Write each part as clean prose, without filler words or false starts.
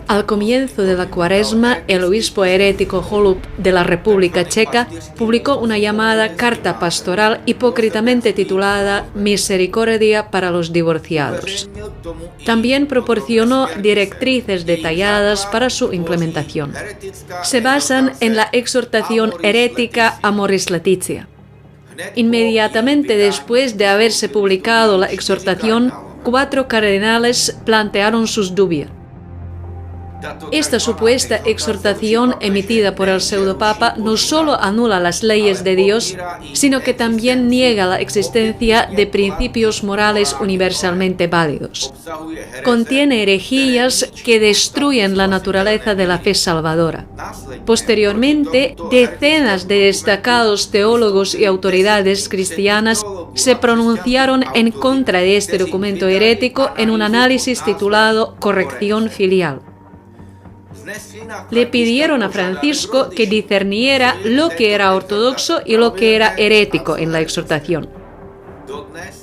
Al comienzo de la Cuaresma, el obispo herético Holub de la República Checa publicó una llamada carta pastoral hipócritamente titulada Misericordia para los divorciados. También proporcionó directrices detalladas para su implementación. Se basan en la exhortación herética Amoris Laetitia. Inmediatamente después de haberse publicado la exhortación, 4 cardenales plantearon sus dudas. Esta supuesta exhortación emitida por el pseudopapa no solo anula las leyes de Dios, sino que también niega la existencia de principios morales universalmente válidos. Contiene herejías que destruyen la naturaleza de la fe salvadora. Posteriormente, decenas de destacados teólogos y autoridades cristianas se pronunciaron en contra de este documento herético en un análisis titulado Corrección Filial. Le pidieron a Francisco que discerniera lo que era ortodoxo y lo que era herético en la exhortación.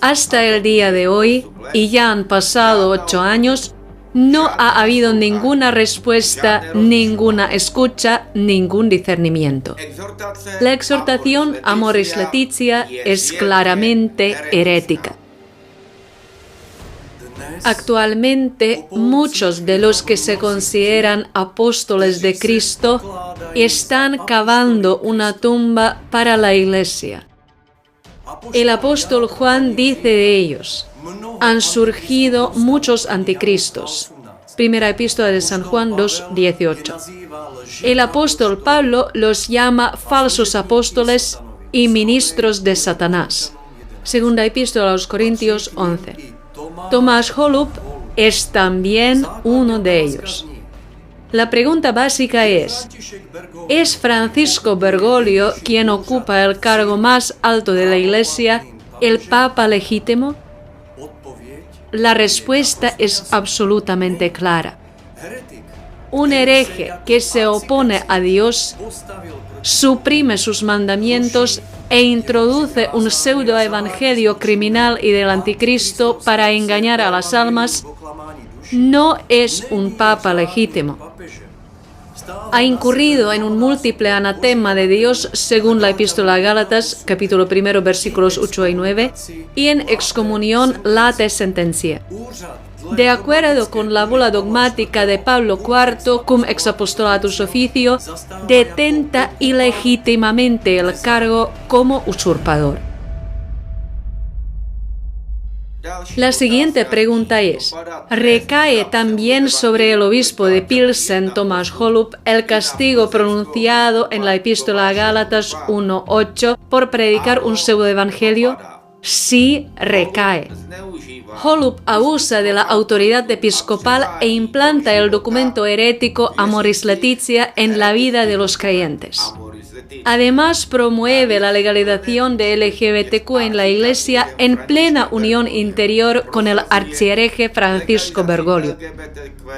Hasta el día de hoy, y ya han pasado 8 años, no ha habido ninguna respuesta, ninguna escucha, ningún discernimiento. La exhortación Amoris Laetitia es claramente herética. Actualmente, muchos de los que se consideran apóstoles de Cristo están cavando una tumba para la Iglesia. El apóstol Juan dice de ellos: han surgido muchos anticristos. Primera epístola de San Juan 2:18. El apóstol Pablo los llama falsos apóstoles y ministros de Satanás. Segunda epístola a los Corintios 11. Tomás Holub es también uno de ellos. La pregunta básica ¿es Francisco Bergoglio quien ocupa el cargo más alto de la Iglesia, el Papa legítimo? La respuesta es absolutamente clara. Un hereje que se opone a Dios, suprime sus mandamientos e introduce un pseudoevangelio criminal y del anticristo para engañar a las almas, no es un papa legítimo. Ha incurrido en un múltiple anatema de Dios según la epístola a Gálatas, capítulo 1, versículos 8 y 9, y en excomunión late sentencia. De acuerdo con la bula dogmática de Pablo IV, cum ex apostolatus officio, detenta ilegítimamente el cargo como usurpador. La siguiente pregunta es: ¿recae también sobre el obispo de Pilsen, Tomás Holub, el castigo pronunciado en la epístola a Gálatas 1:8 por predicar un pseudoevangelio? Sí, recae. Holub abusa de la autoridad episcopal e implanta el documento herético Amoris Laetitia en la vida de los creyentes. Además, promueve la legalización de LGBTQ en la Iglesia en plena unión interior con el archihereje Francisco Bergoglio.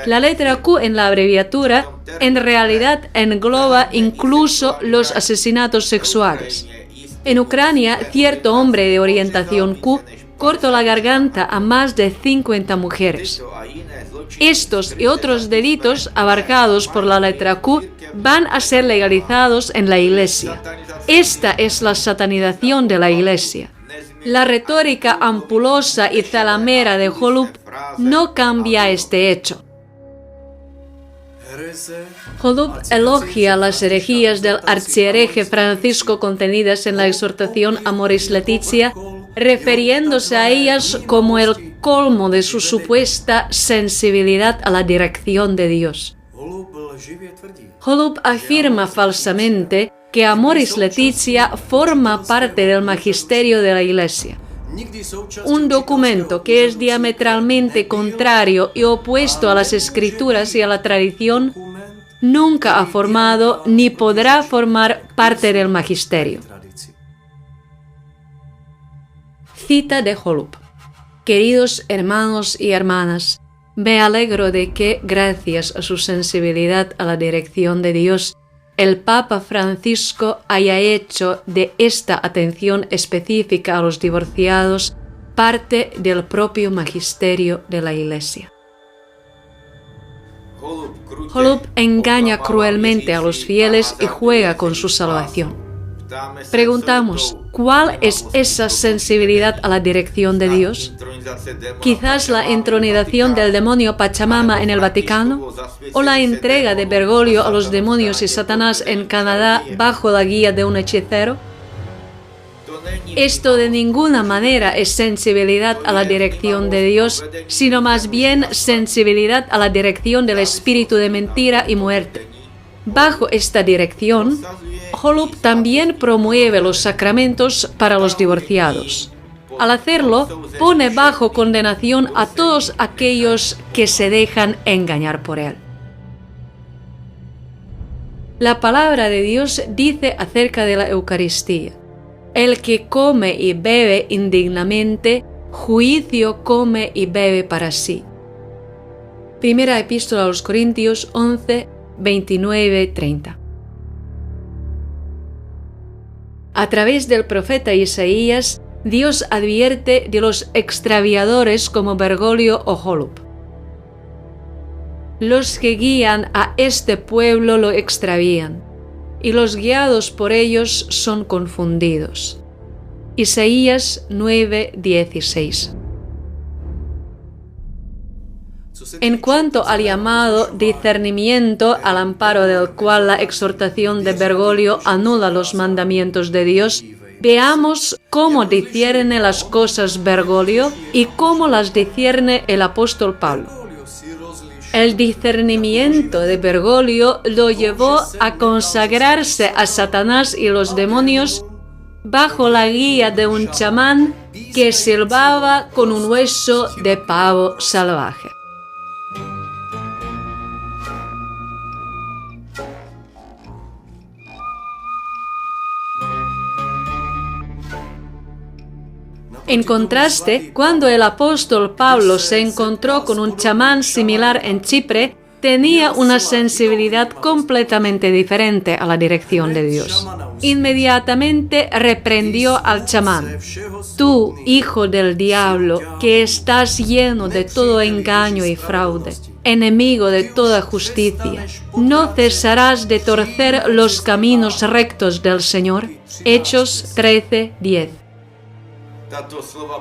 La letra Q en la abreviatura en realidad engloba incluso los asesinatos sexuales. En Ucrania, cierto hombre de orientación Q cortó la garganta a más de 50 mujeres. Estos y otros delitos abarcados por la letra Q van a ser legalizados en la Iglesia. Esta es la satanización de la Iglesia. La retórica ampulosa y zalamera de Holub no cambia este hecho. Holub elogia las herejías del archihereje Francisco contenidas en la exhortación Amoris Laetitia, refiriéndose a ellas como el colmo de su supuesta sensibilidad a la dirección de Dios. Holub afirma falsamente que Amoris Laetitia forma parte del magisterio de la Iglesia. Un documento que es diametralmente contrario y opuesto a las Escrituras y a la tradición nunca ha formado ni podrá formar parte del magisterio. Cita de Holub. Queridos hermanos y hermanas, me alegro de que, gracias a su sensibilidad a la dirección de Dios, el Papa Francisco haya hecho de esta atención específica a los divorciados parte del propio magisterio de la Iglesia. Holub engaña cruelmente a los fieles y juega con su salvación. Preguntamos, ¿cuál es esa sensibilidad a la dirección de Dios? Quizás la entronización del demonio Pachamama en el Vaticano, o la entrega de Bergoglio a los demonios y Satanás en Canadá bajo la guía de un hechicero. Esto de ninguna manera es sensibilidad a la dirección de Dios, sino más bien sensibilidad a la dirección del espíritu de mentira y muerte. Bajo esta dirección, Holub también promueve los sacramentos para los divorciados. Al hacerlo, pone bajo condenación a todos aquellos que se dejan engañar por él. La palabra de Dios dice acerca de la Eucaristía: el que come y bebe indignamente, juicio come y bebe para sí. Primera Epístola a los Corintios 11, 29-30. A través del profeta Isaías, Dios advierte de los extraviadores como Bergoglio o Holub. Los que guían a este pueblo lo extravían, y los guiados por ellos son confundidos. Isaías 9:16. En cuanto al llamado discernimiento, al amparo del cual la exhortación de Bergoglio anula los mandamientos de Dios, veamos cómo discierne las cosas Bergoglio y cómo las discierne el apóstol Pablo. El discernimiento de Bergoglio lo llevó a consagrarse a Satanás y los demonios bajo la guía de un chamán que silbaba con un hueso de pavo salvaje. En contraste, cuando el apóstol Pablo se encontró con un chamán similar en Chipre, tenía una sensibilidad completamente diferente a la dirección de Dios. Inmediatamente reprendió al chamán: tú, hijo del diablo, que estás lleno de todo engaño y fraude, enemigo de toda justicia, ¿no cesarás de torcer los caminos rectos del Señor? Hechos 13:10.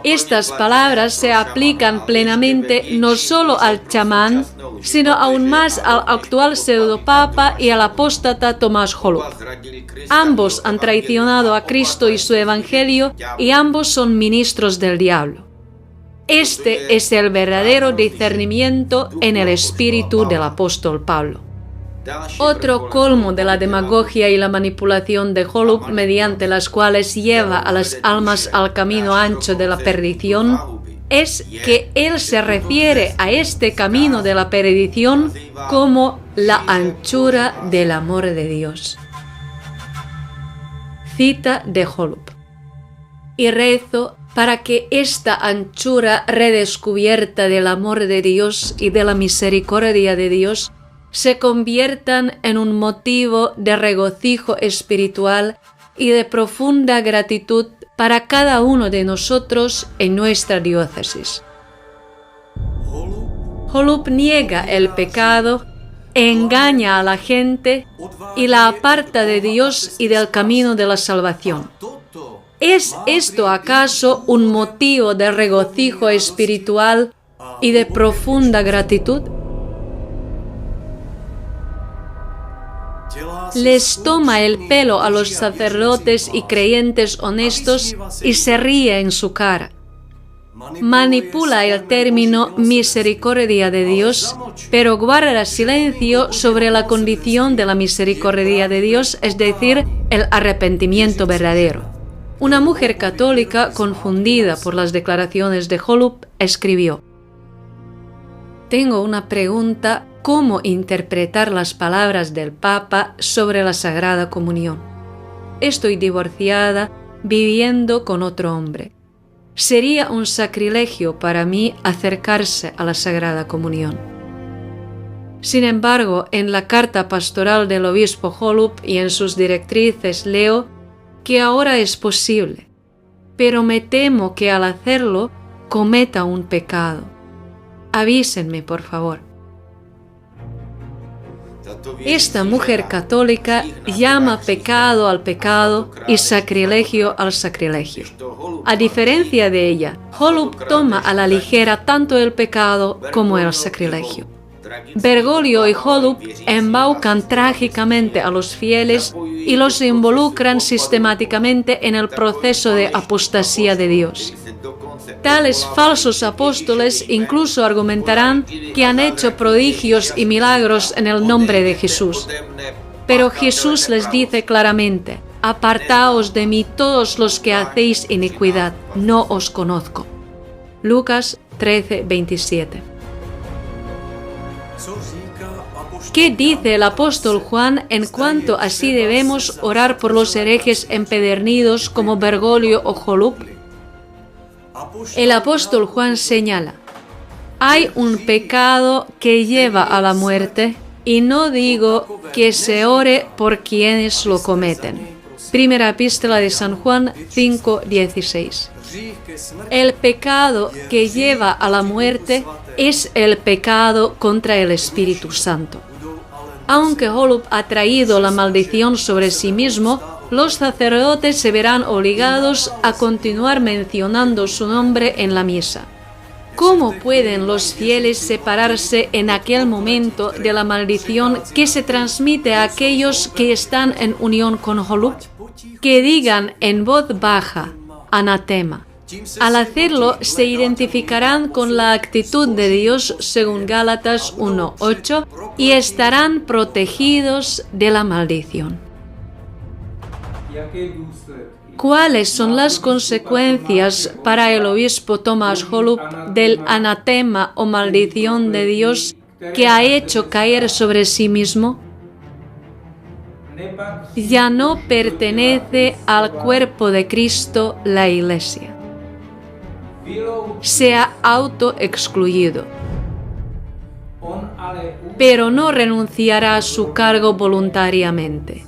Estas palabras se aplican plenamente no solo al chamán, sino aún más al actual pseudopapa y al apóstata Tomás Holub. Ambos han traicionado a Cristo y su evangelio, y ambos son ministros del diablo. Este es el verdadero discernimiento en el espíritu del apóstol Pablo. Otro colmo de la demagogia y la manipulación de Holub, mediante las cuales lleva a las almas al camino ancho de la perdición, es que él se refiere a este camino de la perdición como la anchura del amor de Dios. Cita de Holub. Y rezo para que esta anchura redescubierta del amor de Dios y de la misericordia de Dios se conviertan en un motivo de regocijo espiritual y de profunda gratitud para cada uno de nosotros en nuestra diócesis. Holub niega el pecado, engaña a la gente y la aparta de Dios y del camino de la salvación. ¿Es esto acaso un motivo de regocijo espiritual y de profunda gratitud? Les toma el pelo a los sacerdotes y creyentes honestos y se ríe en su cara. Manipula el término misericordia de Dios, pero guarda silencio sobre la condición de la misericordia de Dios, es decir, el arrepentimiento verdadero. Una mujer católica, confundida por las declaraciones de Holub, escribió: tengo una pregunta: ¿cómo interpretar las palabras del Papa sobre la Sagrada Comunión? Estoy divorciada, viviendo con otro hombre. Sería un sacrilegio para mí acercarse a la Sagrada Comunión. Sin embargo, en la carta pastoral del obispo Holub y en sus directrices leo que ahora es posible, pero me temo que al hacerlo cometa un pecado. Avísenme, por favor. Esta mujer católica llama pecado al pecado y sacrilegio al sacrilegio. A diferencia de ella, Holub toma a la ligera tanto el pecado como el sacrilegio. Bergoglio y Holub embaucan trágicamente a los fieles y los involucran sistemáticamente en el proceso de apostasía de Dios. Tales falsos apóstoles incluso argumentarán que han hecho prodigios y milagros en el nombre de Jesús. Pero Jesús les dice claramente: apartaos de mí todos los que hacéis iniquidad, no os conozco. Lucas 13:27. ¿Qué dice el apóstol Juan en cuanto a si debemos orar por los herejes empedernidos como Bergoglio o Holub? El apóstol Juan señala: hay un pecado que lleva a la muerte, y no digo que se ore por quienes lo cometen. Primera epístola de San Juan 5:16. El pecado que lleva a la muerte es el pecado contra el Espíritu Santo. Aunque Holub ha traído la maldición sobre sí mismo, los sacerdotes se verán obligados a continuar mencionando su nombre en la misa. ¿Cómo pueden los fieles separarse en aquel momento de la maldición que se transmite a aquellos que están en unión con Holub? Que digan en voz baja: anatema. Al hacerlo, se identificarán con la actitud de Dios según Gálatas 1:8 y estarán protegidos de la maldición. ¿Cuáles son las consecuencias para el obispo Tomás Holub del anatema o maldición de Dios que ha hecho caer sobre sí mismo? Ya no pertenece al cuerpo de Cristo, la Iglesia. Se ha autoexcluido, pero no renunciará a su cargo voluntariamente.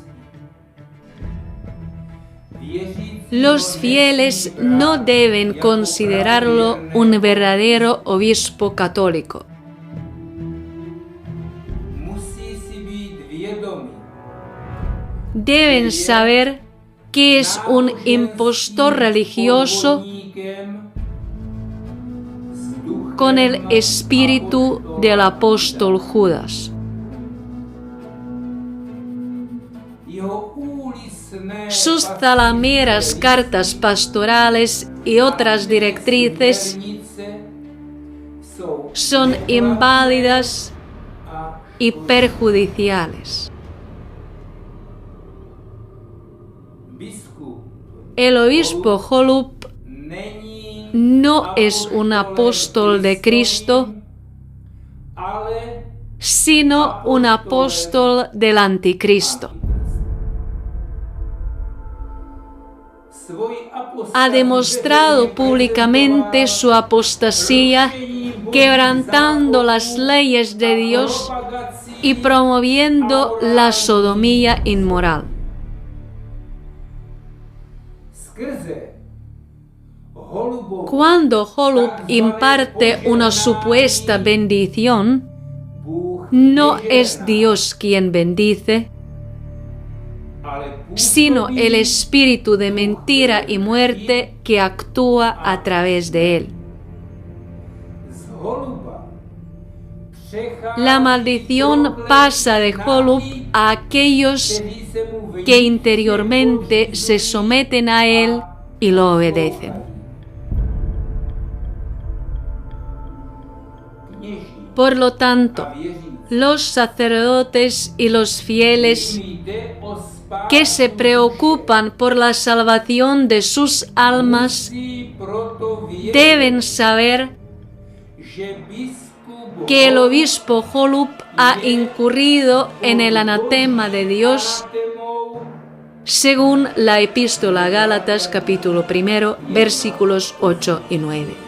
Los fieles no deben considerarlo un verdadero obispo católico. Deben saber que es un impostor religioso con el espíritu del apóstol Judas. Sus zalameras cartas pastorales y otras directrices son inválidas y perjudiciales. El obispo Holub no es un apóstol de Cristo, sino un apóstol del anticristo. Ha demostrado públicamente su apostasía, quebrantando las leyes de Dios y promoviendo la sodomía inmoral. Cuando Holub imparte una supuesta bendición, no es Dios quien bendice, sino el espíritu de mentira y muerte que actúa a través de él. La maldición pasa de Holub a aquellos que interiormente se someten a él y lo obedecen. Por lo tanto, los sacerdotes y los fieles que se preocupan por la salvación de sus almas deben saber que el obispo Holub ha incurrido en el anatema de Dios según la epístola a Gálatas capítulo 1, versículos 8 y 9.